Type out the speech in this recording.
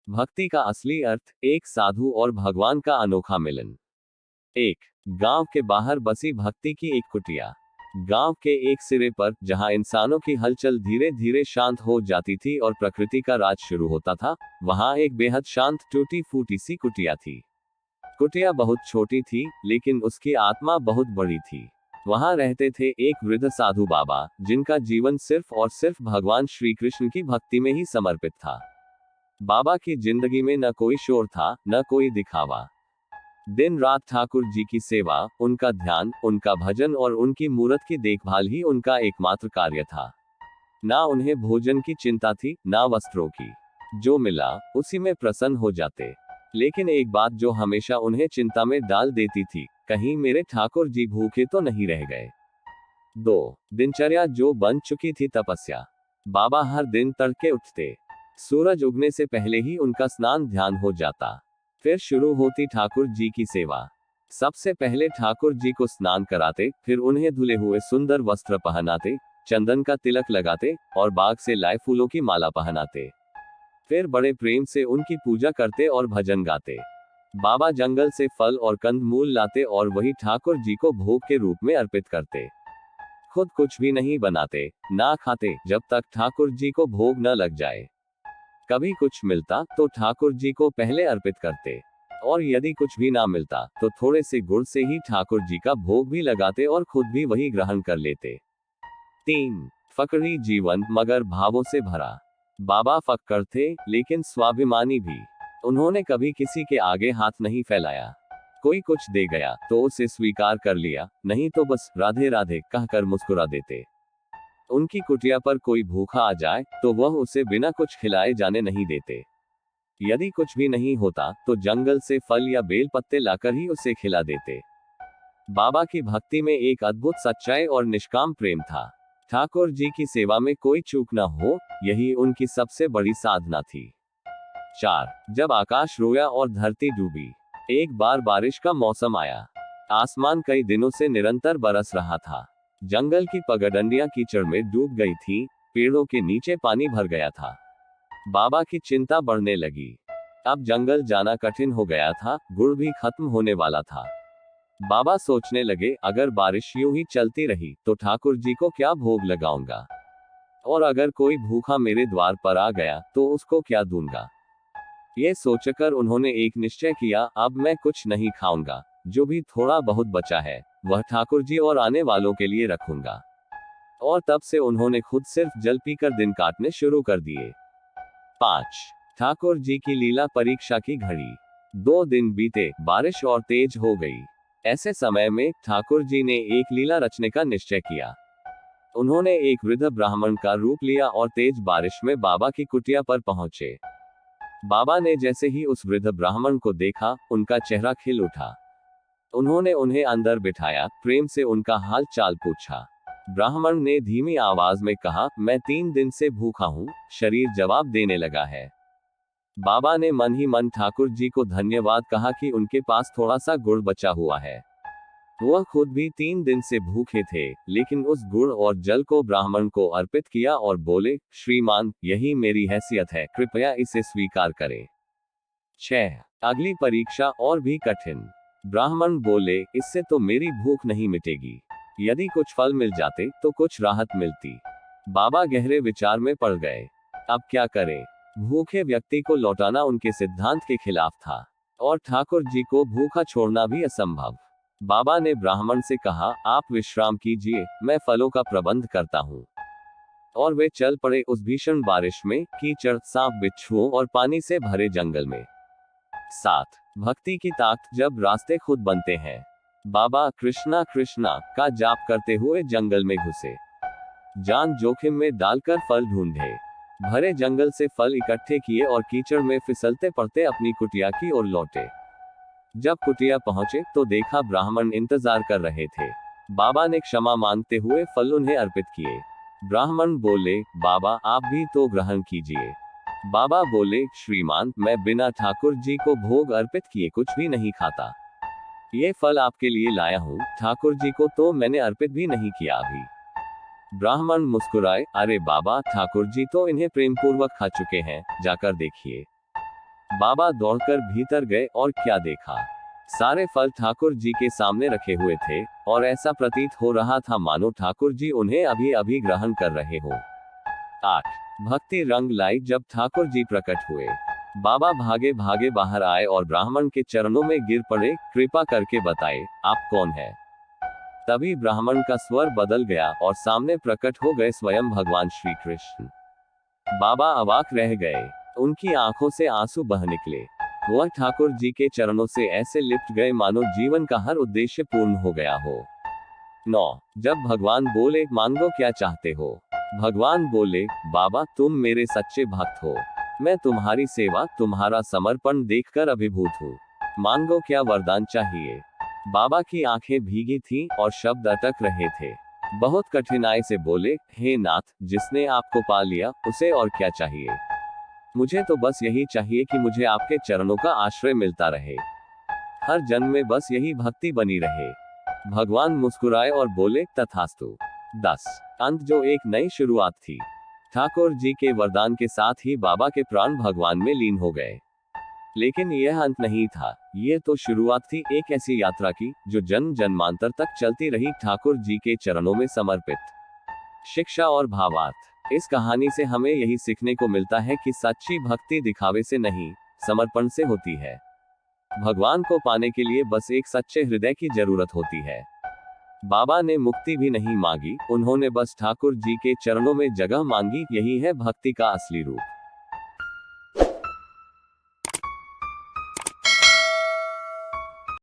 भक्ति का असली अर्थ, एक साधु और भगवान का अनोखा मिलन। एक गांव के बाहर बसी भक्ति की एक कुटिया। गांव के एक सिरे पर, जहां इंसानों की हलचल धीरे धीरे शांत हो जाती थी और प्रकृति का राज शुरू होता था, वहां एक बेहद शांत टूटी फूटी सी कुटिया थी। कुटिया बहुत छोटी थी, लेकिन उसकी आत्मा बहुत बड़ी थी। वहां रहते थे एक वृद्ध साधु बाबा, जिनका जीवन सिर्फ और सिर्फ भगवान श्री कृष्ण की भक्ति में ही समर्पित था। बाबा की जिंदगी में न कोई शोर था, न कोई दिखावा। दिन रात ठाकुर जी की सेवा, उनका ध्यान, उनका भजन और उनकी मूरत की देखभाल ही उनका एकमात्र कार्य था। ना उन्हें भोजन की चिंता थी, ना वस्त्रों की। जो मिला उसी में प्रसन्न हो जाते। लेकिन एक बात जो हमेशा उन्हें चिंता में डाल देती थी, कहीं मेरे ठाकुर जी भूखे तो नहीं रह गए। 2 दिनचर्या जो बन चुकी थी तपस्या। बाबा हर दिन तड़के उठते। सूरज उगने से पहले ही उनका स्नान ध्यान हो जाता। फिर शुरू होती ठाकुर जी की सेवा। सबसे पहले ठाकुर जी को स्नान कराते, फिर उन्हें धुले हुए सुंदर वस्त्र पहनाते, चंदन का तिलक लगाते और बाग से लाए फूलों की माला पहनाते। फिर बड़े प्रेम से उनकी पूजा करते और भजन गाते। बाबा जंगल से फल और कंद मूल लाते और वही ठाकुर जी को भोग के रूप में अर्पित करते। खुद कुछ भी नहीं बनाते, ना खाते, जब तक ठाकुर जी को भोग न लग जाए। कभी कुछ मिलता तो ठाकुर जी को पहले अर्पित करते, और यदि कुछ भी ना मिलता तो थोड़े से गुड़ से ही ठाकुर जी का भोग भी लगाते और खुद भी वही ग्रहण कर लेते। 3 फकरी जीवन मगर भावों से भरा। बाबा फक्कर थे, लेकिन स्वाभिमानी भी। उन्होंने कभी किसी के आगे हाथ नहीं फैलाया। कोई कुछ दे गया तो उसे स्वीकार कर लिया, नहीं तो बस राधे राधे कहकर मुस्कुरा देते। उनकी कुटिया पर कोई भूखा आ जाए तो वह उसे बिना कुछ खिलाए जाने नहीं देते। यदि कुछ भी नहीं होता तो जंगल से फल या बेल पत्ते लाकर ही उसे खिला देते। बाबा की भक्ति में एक अद्भुत सच्चाई और निष्काम प्रेम था। ठाकुर जी की सेवा में कोई चूक न हो, यही उनकी सबसे बड़ी साधना थी। 4 जब आकाश रोया और धरती डूबी। एक बार बारिश का मौसम आया। आसमान कई दिनों से निरंतर बरस रहा था। जंगल की पगडंडियां कीचड़ में डूब गई थीं, पेड़ों के नीचे पानी भर गया था। बाबा की चिंता बढ़ने लगी। अब जंगल जाना कठिन हो गया था, गुड़ भी खत्म होने वाला था। बाबा सोचने लगे, अगर बारिश यूं ही चलती रही तो ठाकुर जी को क्या भोग लगाऊंगा, और अगर कोई भूखा मेरे द्वार पर आ गया तो उसको क्या दूंगा। ये सोचकर उन्होंने एक निश्चय किया, अब मैं कुछ नहीं खाऊंगा, जो भी थोड़ा बहुत बचा है वह ठाकुर जी और आने वालों के लिए रखूंगा। और तब से उन्होंने खुद सिर्फ जल पीकर दिन काटने शुरू कर दिए। 5 ठाकुर जी की लीला परीक्षा की घड़ी। 2 दिन बीते, बारिश और तेज हो गई। ऐसे समय में ठाकुर जी ने एक लीला रचने का निश्चय किया। उन्होंने एक वृद्ध ब्राह्मण का रूप लिया और तेज बारिश में बाबा की कुटिया पर पहुंचे। बाबा ने जैसे ही उस वृद्ध ब्राह्मण को देखा, उनका चेहरा खिल उठा। उन्होंने उन्हें अंदर बिठाया, प्रेम से उनका हाल चाल पूछा। ब्राह्मण ने धीमी आवाज में कहा, मैं 3 दिन से भूखा हूं। शरीर जवाब देने लगा है। बाबा ने मन ही मन ठाकुर जी को धन्यवाद कहा कि उनके पास थोड़ा सा गुड़ बचा हुआ है। वह खुद भी 3 दिन से भूखे थे, लेकिन उस गुड़ और जल को ब्राह्मण को अर्पित किया और बोले, श्रीमान, यही मेरी हैसियत है, कृपया इसे स्वीकार करें। 6 अगली परीक्षा और भी कठिन। ब्राह्मण बोले, इससे तो मेरी भूख नहीं मिटेगी। यदि कुछ फल मिल जाते तो कुछ राहत मिलती। बाबा गहरे विचार में पड़ गए। अब क्या करें? भूखे व्यक्ति को लौटाना उनके सिद्धांत के खिलाफ था, और ठाकुर जी को भूखा छोड़ना भी असंभव। बाबा ने ब्राह्मण से कहा, आप विश्राम कीजिए, मैं फलों का प्रबंध करता हूँ। और वे चल पड़े उस भीषण बारिश में, कीचड़, सांप बिच्छुओं और पानी से भरे जंगल में। 7 भक्ति की ताकत जब रास्ते खुद बनते हैं। बाबा कृष्णा कृष्णा का जाप करते हुए जंगल में घुसे। जान जोखिम में डालकर फल ढूंढे। भरे जंगल से फल इकट्ठे किए और कीचड़ में फिसलते पड़ते अपनी कुटिया की ओर लौटे। जब कुटिया पहुंचे तो देखा ब्राह्मण इंतजार कर रहे थे। बाबा ने क्षमा मांगते हुए फल उन्हें अर्पित किए। ब्राह्मण बोले, बाबा आप भी तो ग्रहण कीजिए। बाबा बोले, श्रीमान, मैं बिना ठाकुर जी को भोग अर्पित किए कुछ भी नहीं खाता। ये फल आपके लिए लाया हूँ, ठाकुर जी को तो मैंने अर्पित भी नहीं किया अभी। ब्राह्मण मुस्कुराए, अरे बाबा, ठाकुर जी तो इन्हें प्रेम पूर्वक खा चुके हैं, जाकर देखिए। बाबा दौड़कर भीतर गए और क्या देखा। सारे फल ठाकुर जी के सामने रखे हुए थे और ऐसा प्रतीत हो रहा था मानो ठाकुर जी उन्हें अभी अभी ग्रहण कर रहे हो। 8 भक्ति रंग लाई जब ठाकुर जी प्रकट हुए। बाबा भागे भागे बाहर आए और ब्राह्मण के चरणों में गिर पड़े, कृपा करके बताए आप कौन है। तभी ब्राह्मण का स्वर बदल गया और सामने प्रकट हो गए स्वयं भगवान श्री कृष्ण। बाबा अवाक रह गए, उनकी आंखों से आंसू बह निकले। वह ठाकुर जी के चरणों से ऐसे लिपट गए मानो जीवन का हर उद्देश्य पूर्ण हो गया हो। 9 जब भगवान बोले मांगो क्या चाहते हो। भगवान बोले बाबा तुम मेरे सच्चे भक्त हो, मैं तुम्हारी सेवा तुम्हारा समर्पण देखकर अभिभूत हूँ। मांगो क्या वरदान चाहिए। बाबा की आंखें भीगी थीं और शब्द अटक रहे थे। बहुत कठिनाई से बोले हे नाथ, जिसने आपको पा लिया उसे और क्या चाहिए। मुझे तो बस यही चाहिए कि मुझे आपके चरणों का आश्रय मिलता रहे, हर जन्म में बस यही भक्ति बनी रहे। भगवान मुस्कुराए और बोले तथास्तु। 10 अंत जो एक नई शुरुआत थी। ठाकुर जी के वरदान के साथ ही बाबा के प्राण भगवान में लीन हो गए। लेकिन यह अंत नहीं था, ये तो शुरुआत थी एक ऐसी यात्रा की जो जन्म जन्मांतर तक चलती रही, ठाकुर जी के चरणों में समर्पित। शिक्षा और भावार्थ। इस कहानी से हमें यही सीखने को मिलता है कि सच्ची भक्ति दिखावे से नहीं, समर्पण से होती है। भगवान को पाने के लिए बस एक सच्चे हृदय की जरूरत होती है। बाबा ने मुक्ति भी नहीं मांगी, उन्होंने बस ठाकुर जी के चरणों में जगह मांगी। यही है भक्ति का असली रूप।